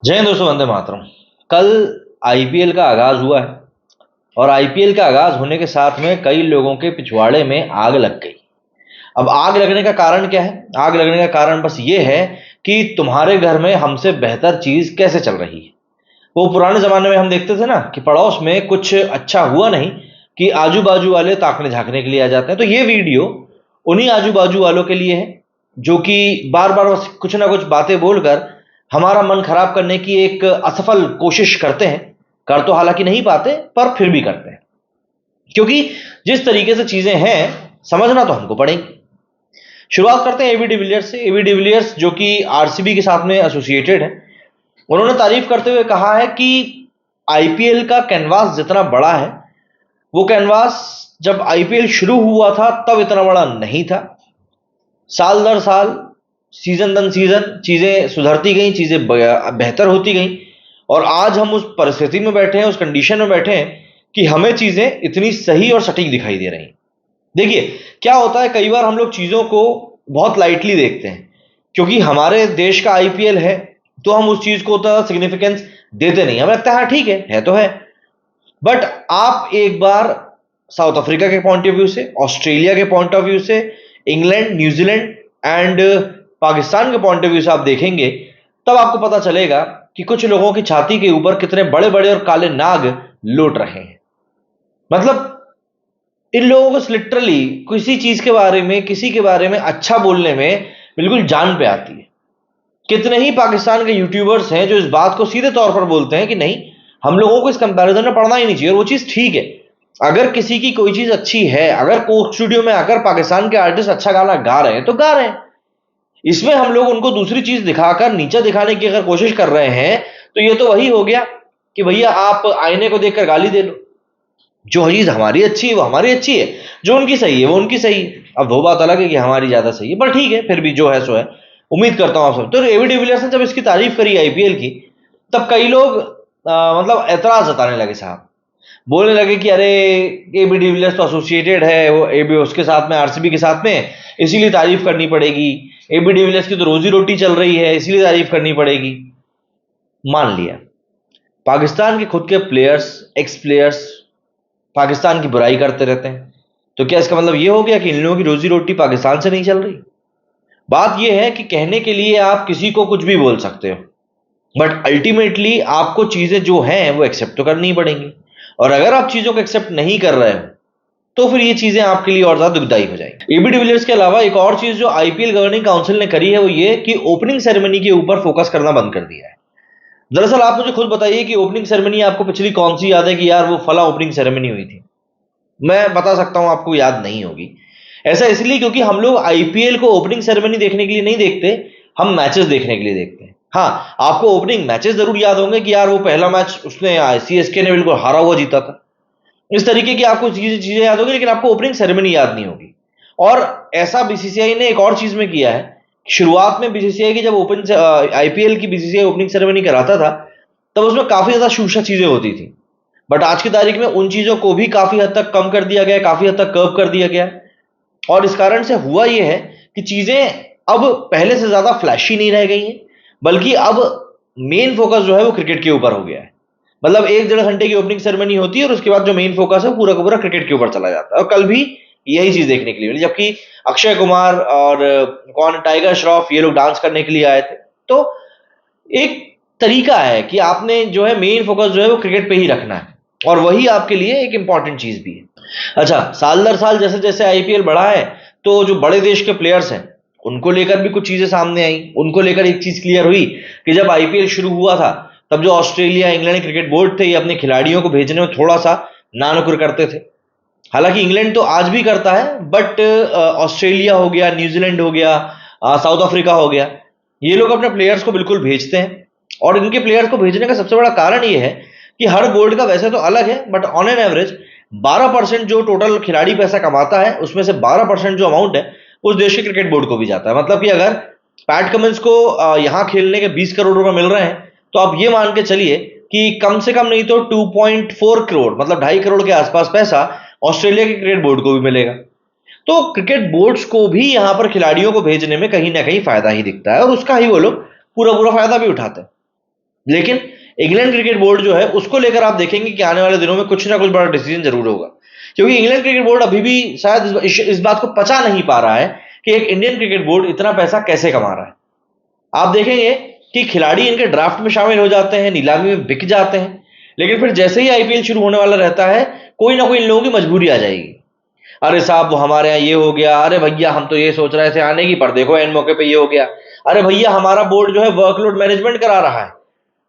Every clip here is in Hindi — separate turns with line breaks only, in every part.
जय हिंद दोस्तों, वंदे मातरम। कल आईपीएल का आगाज हुआ है और आईपीएल का आगाज होने के साथ में कई लोगों के पिछवाड़े में आग लग गई। अब आग लगने का कारण क्या है? आग लगने का कारण बस ये है कि तुम्हारे घर में हमसे बेहतर चीज कैसे चल रही है। वो पुराने जमाने में हम देखते थे ना कि पड़ोस में कुछ अच्छा हुआ नहीं कि आजू बाजू वाले ताकने झांकने के लिए आ जाते हैं। तो ये वीडियो उन्हीं आजू बाजू वालों के लिए है जो कि बार बार कुछ ना कुछ बातें बोलकर हमारा मन खराब करने की एक असफल कोशिश करते हैं। कर तो हालांकि नहीं पाते, पर फिर भी करते हैं, क्योंकि जिस तरीके से चीजें हैं समझना तो हमको पड़ेगी। शुरुआत करते हैं एबी डिविलियर्स से। एबी डिविलियर्स जो कि आरसीबी के साथ में एसोसिएटेड है, उन्होंने तारीफ करते हुए कहा है कि आईपीएल का कैनवास जितना बड़ा है, वो कैनवास जब आईपीएल शुरू हुआ था तब इतना बड़ा नहीं था। साल दर साल, सीजन दर सीजन चीजें सुधरती गई, चीजें बेहतर होती गई और आज हम उस परिस्थिति में बैठे हैं, उस कंडीशन में बैठे हैं कि हमें चीजें इतनी सही और सटीक दिखाई दे रही हैं। देखिए, क्या होता है, कई बार हम लोग चीजों को बहुत लाइटली देखते हैं क्योंकि हमारे देश का आईपीएल है, तो हम उस चीज को उतना सिग्निफिकेंस देते नहीं। हमें लगता है हाँ ठीक है तो है। बट आप एक बार साउथ अफ्रीका के पॉइंट ऑफ व्यू से, ऑस्ट्रेलिया के पॉइंट ऑफ व्यू से, इंग्लैंड, न्यूजीलैंड एंड पाकिस्तान के पॉइंट ऑफ व्यू से आप देखेंगे, तब आपको पता चलेगा कि कुछ लोगों की छाती के ऊपर कितने बड़े बड़े और काले नाग लौट रहे हैं। मतलब इन लोगों को लिटरली किसी चीज के बारे में, किसी के बारे में अच्छा बोलने में बिल्कुल जान पे आती है। कितने ही पाकिस्तान के यूट्यूबर्स हैं जो इस बात को सीधे तौर पर बोलते हैं कि नहीं, हम लोगों को इस कंपैरिजन में पढ़ना ही नहीं चाहिए, और वो चीज ठीक है। अगर किसी की कोई चीज अच्छी है, अगर कोक स्टूडियो में आकर पाकिस्तान के आर्टिस्ट अच्छा गाना गा रहे हैं तो गा रहे हैं। इसमें हम लोग उनको दूसरी चीज दिखाकर नीचा दिखाने की अगर कोशिश कर रहे हैं तो ये तो वही हो गया कि भैया आप आईने को देखकर गाली दे लो। जो चीज हमारी अच्छी है वो हमारी अच्छी है, जो उनकी सही है वो उनकी सही है। अब वो बात अलग है कि हमारी ज्यादा सही है, पर ठीक है, फिर भी जो है सो है। उम्मीद करता हूं आप सब। तो एबी डिविलियर्स ने जब इसकी तारीफ करी आईपीएल की, तब कई लोग मतलब एतराज जताने लगे साहब। बोलने लगे कि अरे, एबी डिविलियर्स तो एसोसिएटेड है, वो एबी उसके साथ में, आरसीबी के साथ में, इसीलिए तारीफ करनी पड़ेगी। एबी डिविलियर्स की तो रोजी रोटी चल रही है, इसीलिए तारीफ करनी पड़ेगी। मान लिया, पाकिस्तान के खुद के प्लेयर्स, एक्स प्लेयर्स पाकिस्तान की बुराई करते रहते हैं, तो क्या इसका मतलब ये हो गया कि इन लोगों की रोजी रोटी पाकिस्तान से नहीं चल रही? बात यह है कि कहने के लिए आप किसी को कुछ भी बोल सकते हो, बट अल्टीमेटली आपको चीजें जो हैं वो एक्सेप्ट तो करनी ही पड़ेंगी। और अगर आप चीजों को एक्सेप्ट नहीं कर रहे हो तो फिर ये चीजें आपके लिए और ज्यादा दुखदायी हो जाएगी। एबी डिविलियर्स के अलावा एक और चीज जो आईपीएल गवर्निंग काउंसिल ने करी है वो ये कि ओपनिंग सेरेमनी के ऊपर फोकस करना बंद कर दिया है। दरअसल आप मुझे खुद बताइए कि ओपनिंग सेरेमनी आपको पिछली कौन सी याद है कि यार वो फला ओपनिंग सेरेमनी हुई थी? मैं बता सकता हूं आपको याद नहीं होगी। ऐसा इसलिए क्योंकि हम लोग आईपीएल को ओपनिंग सेरेमनी देखने के लिए नहीं देखते, हम मैचेस देखने के लिए देखते हैं। हाँ, आपको ओपनिंग मैचेस जरूर याद होंगे कि यार वो पहला मैच उसने सीएसके ने बिल्कुल हारा हुआ जीता था। इस तरीके की आपको चीजें चीजें याद होगी, लेकिन आपको ओपनिंग सेरेमनी याद नहीं होगी। और ऐसा बीसीसीआई ने एक और चीज में किया है। शुरुआत में बीसीसीआई की जब ओपन आईपीएल की बीसीसीआई ओपनिंग सेरेमनी कराता था, तब उसमें काफी ज्यादा शूषा चीजें होती थी। बट आज की तारीख में उन चीजों को भी काफी हद तक कम कर दिया गया है, काफी हद तक कर्व कर दिया गया है। और इस कारण से हुआ यह है कि चीजें अब पहले से ज्यादा फ्लैशी नहीं रह गई हैं, बल्कि अब मेन फोकस जो है वो क्रिकेट के ऊपर हो गया है। मतलब 1-1.5 घंटे की ओपनिंग सेरेमनी होती है और उसके बाद जो मेन फोकस है पूरा का पूरा क्रिकेट के ऊपर चला जाता है। और कल भी यही चीज देखने के लिए मिली, जबकि अक्षय कुमार और कौन, टाइगर श्रॉफ, ये लोग डांस करने के लिए आए थे। तो एक तरीका है कि आपने जो है मेन फोकस जो है वो क्रिकेट पे ही रखना है, और वही आपके लिए एक इंपॉर्टेंट चीज भी है। अच्छा, साल दर साल जैसे जैसे आईपीएल बढ़ा है, तो जो बड़े देश के प्लेयर्स हैं उनको लेकर भी कुछ चीजें सामने आई। उनको लेकर एक चीज क्लियर हुई कि जब आईपीएल शुरू हुआ था, तब जो ऑस्ट्रेलिया, इंग्लैंड क्रिकेट बोर्ड थे, ये अपने खिलाड़ियों को भेजने में थोड़ा सा नानुकुर करते थे। हालांकि इंग्लैंड तो आज भी करता है, बट ऑस्ट्रेलिया हो गया, न्यूजीलैंड हो गया, साउथ अफ्रीका हो गया, ये लोग अपने प्लेयर्स को बिल्कुल भेजते हैं। और इनके प्लेयर्स को भेजने का सबसे बड़ा कारण ये है कि हर गोल्ड का वैसे तो अलग है, बट ऑन एन एवरेज 12% जो टोटल खिलाड़ी पैसा कमाता है, उसमें से 12% जो अमाउंट है उस देश के क्रिकेट बोर्ड को भी जाता है। मतलब कि अगर पैट कमिंस को यहां खेलने के 20 करोड़ रुपए मिल रहे हैं, तो आप ये मान के चलिए कि कम से कम नहीं तो 2.4 करोड़, मतलब 2.5 करोड़ के आसपास पैसा ऑस्ट्रेलिया के क्रिकेट बोर्ड को भी मिलेगा। तो क्रिकेट बोर्ड्स को भी यहां पर खिलाड़ियों को भेजने में कहीं ना कहीं फायदा ही दिखता है, और उसका ही वो लोग पूरा पूरा फायदा भी उठाते हैं। लेकिन इंग्लैंड क्रिकेट बोर्ड जो है उसको लेकर आप देखेंगे कि आने वाले दिनों में कुछ ना कुछ बड़ा डिसीजन जरूर होगा, क्योंकि इंग्लैंड क्रिकेट बोर्ड अभी भी शायद इस बात को पचा नहीं पा रहा है कि एक इंडियन क्रिकेट बोर्ड इतना पैसा कैसे कमा रहा है। आप देखेंगे कि खिलाड़ी इनके ड्राफ्ट में शामिल हो जाते हैं, नीलामी में बिक जाते हैं, लेकिन फिर जैसे ही आईपीएल शुरू होने वाला रहता है कोई ना कोई इन लोगों की मजबूरी आ जाएगी। अरे साहब वो हमारे यहाँ ये हो गया, अरे भैया हम तो ये सोच रहे थे आने की, पर देखो एंड मौके पे ये हो गया, अरे भैया हमारा बोर्ड जो है वर्कलोड मैनेजमेंट करा रहा है।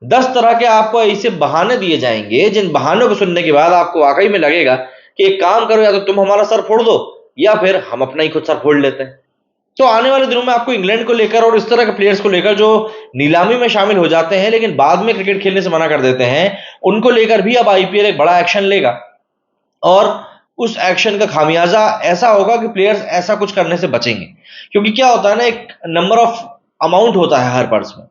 10 तरह के आपको ऐसे बहाने दिए जाएंगे जिन बहानों को सुनने के बाद आपको वाकई में लगेगा कि एक काम करो, या तो तुम हमारा सर फोड़ दो या फिर हम अपना ही खुद सर फोड़ लेते हैं। तो आने वाले दिनों में आपको इंग्लैंड को लेकर और इस तरह के प्लेयर्स को लेकर जो नीलामी में शामिल हो जाते हैं लेकिन बाद में क्रिकेट खेलने से मना कर देते हैं, उनको लेकर भी अब आईपीएल एक बड़ा एक्शन लेगा, और उस एक्शन का खामियाजा ऐसा होगा कि प्लेयर्स ऐसा कुछ करने से बचेंगे। क्योंकि क्या होता है ना, एक नंबर ऑफ अमाउंट होता है हर पर्स में।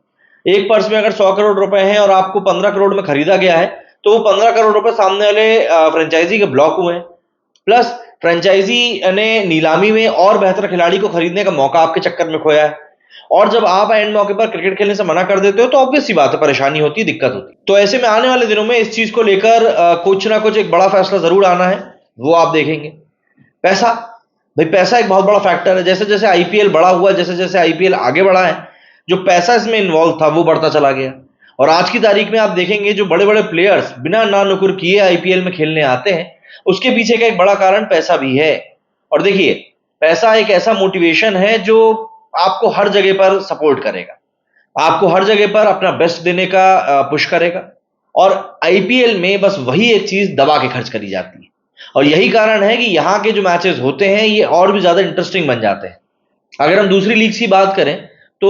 एक पर्स में अगर 100 करोड़ रुपए हैं और आपको 15 करोड़ में खरीदा गया है, तो वो 15 करोड़ रुपए सामने वाले फ्रेंचाइजी के ब्लॉक हुए हैं, प्लस फ्रेंचाइजी ने नीलामी में और बेहतर खिलाड़ी को खरीदने का मौका आपके चक्कर में खोया है। और जब आप एंड मौके पर क्रिकेट खेलने से मना कर देते हो तो ऑब्वियस सी बात है, परेशानी होती है, दिक्कत होती है। तो ऐसे में आने वाले दिनों में इस चीज को लेकर कुछ ना कुछ एक बड़ा फैसला जरूर आना है, वो आप देखेंगे। पैसा, भाई पैसा एक बहुत बड़ा फैक्टर है। जैसे जैसे आईपीएल बड़ा हुआ, जैसे जैसे आईपीएल आगे बढ़ा है, जो पैसा इसमें इन्वॉल्व था वो बढ़ता चला गया। और आज की तारीख में आप देखेंगे जो बड़े बड़े प्लेयर्स बिना ना नुकुर किए आईपीएल में खेलने आते हैं, उसके पीछे का एक बड़ा कारण पैसा भी है। और देखिए, पैसा एक ऐसा मोटिवेशन है जो आपको हर जगह पर सपोर्ट करेगा, आपको हर जगह पर अपना बेस्ट देने का पुश करेगा। और आईपीएल में बस वही एक चीज दबा के खर्च करी जाती है, और यही कारण है कि यहाँ के जो मैचेस होते हैं ये और भी ज्यादा इंटरेस्टिंग बन जाते हैं। अगर हम दूसरी लीग की बात करें तो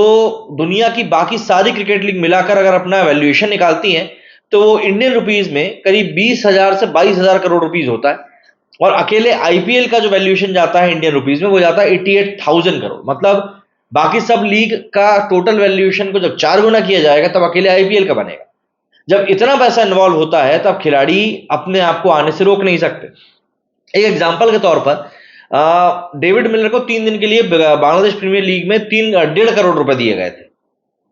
दुनिया की बाकी सारी क्रिकेट लीग मिलाकर अगर अपना वैल्यूएशन निकालती हैं तो वो इंडियन रुपीज में करीब 20,000 से 22,000 करोड़ रुपीज होता है, और अकेले आईपीएल का जो वैल्यूएशन जाता है इंडियन रुपीज में वो जाता है 88,000 करोड़। मतलब बाकी सब लीग का टोटल वैल्यूएशन को जब 4 गुना किया जाएगा तब अकेले आईपीएल का बनेगा। जब इतना पैसा इन्वॉल्व होता है तब खिलाड़ी अपने आप को आने से रोक नहीं सकते। एक एग्जांपल के तौर पर डेविड मिलर को 3 दिन के लिए बांग्लादेश प्रीमियर लीग में 1.5 करोड़ रुपए दिए गए थे,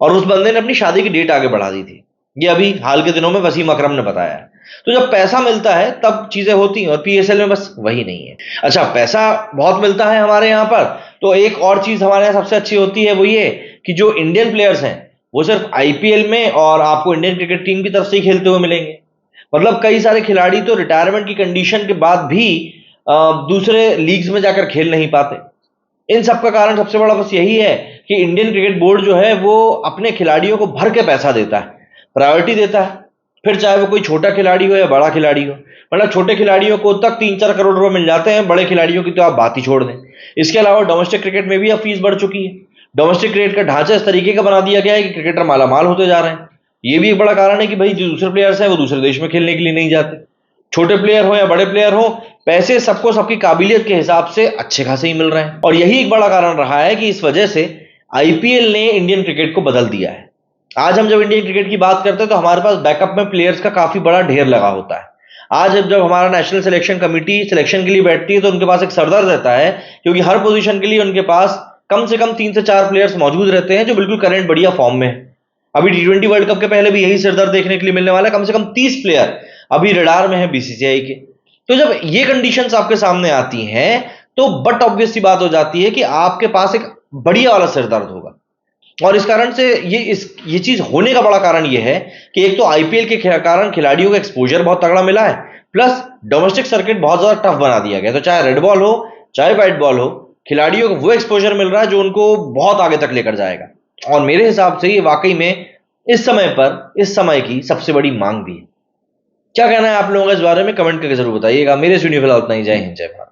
और उस बंदे ने अपनी शादी की डेट आगे बढ़ा दी थी। ये अभी हाल के दिनों में वसीम अकरम ने बताया है। तो जब पैसा मिलता है तब चीजें होती हैं, और पीएसएल में बस वही नहीं है। अच्छा, पैसा बहुत मिलता है हमारे यहाँ पर, तो एक और चीज हमारे यहाँ सबसे अच्छी होती है, वो ये कि जो इंडियन प्लेयर्स हैं वो सिर्फ आईपीएल में और आपको इंडियन क्रिकेट टीम की तरफ से ही खेलते हुए मिलेंगे। मतलब कई सारे खिलाड़ी तो रिटायरमेंट की कंडीशन के बाद भी दूसरे लीग्स में जाकर खेल नहीं पाते। इन सब का कारण सबसे बड़ा बस यही है कि इंडियन क्रिकेट बोर्ड जो है वो अपने खिलाड़ियों को भर के पैसा देता है, प्रायोरिटी देता है, फिर चाहे वो कोई छोटा खिलाड़ी हो या बड़ा खिलाड़ी हो। मतलब छोटे खिलाड़ियों को तक 3-4 करोड़ रुपए मिल जाते हैं, बड़े खिलाड़ियों की तो आप बात ही छोड़ दें। इसके अलावा डोमेस्टिक क्रिकेट में भी अब फीस बढ़ चुकी है। डोमेस्टिक क्रिकेट का ढांचा इस तरीके का बना दिया गया है कि क्रिकेटर मालामाल होते जा रहे हैं। ये भी एक बड़ा कारण है कि भाई जो दूसरे प्लेयर्स हैं वो दूसरे देश में खेलने के लिए नहीं जाते। छोटे प्लेयर हो या बड़े प्लेयर हो, पैसे सबको सबकी काबिलियत के हिसाब से अच्छे खासे ही मिल रहे हैं। और यही एक बड़ा कारण रहा है कि इस वजह से आईपीएल ने इंडियन क्रिकेट को बदल दिया है। आज हम जब इंडियन क्रिकेट की बात करते हैं तो हमारे पास बैकअप में प्लेयर्स का काफी बड़ा ढेर लगा होता है। आज जब हमारा नेशनल सिलेक्शन कमेटी सिलेक्शन के लिए बैठती है तो उनके पास एक सरदार रहता है, क्योंकि हर पोजीशन के लिए उनके पास कम से कम 3 से 4 प्लेयर्स मौजूद रहते हैं जो बिल्कुल करंट बढ़िया फॉर्म में है। अभी T20 वर्ल्ड कप के पहले भी यही सरदार देखने के लिए मिलने वाला है। कम से कम 30 प्लेयर अभी रडार में है बीसीसीआई के। तो जब ये कंडीशंस आपके सामने आती हैं तो बट ऑब्वियस सी बात हो जाती है कि आपके पास एक बढ़िया वाला सिरदर्द होगा। और इस कारण से ये चीज होने का बड़ा कारण ये है कि एक तो आईपीएल के कारण खिलाड़ियों का एक्सपोजर बहुत तगड़ा मिला है, प्लस डोमेस्टिक सर्किट बहुत ज्यादा टफ बना दिया गया। तो चाहे रेड बॉल हो चाहे व्हाइट बॉल हो, खिलाड़ियों को वो एक्सपोजर मिल रहा है जो उनको बहुत आगे तक लेकर जाएगा। और मेरे हिसाब से ये वाकई में इस समय की सबसे बड़ी मांग भी है। क्या कहना है आप लोगों का इस बारे में? कमेंट करके जरूर बताइएगा। मेरे स्टूडियो फिलहाल उतना ही। जय हिंद, जय भारत।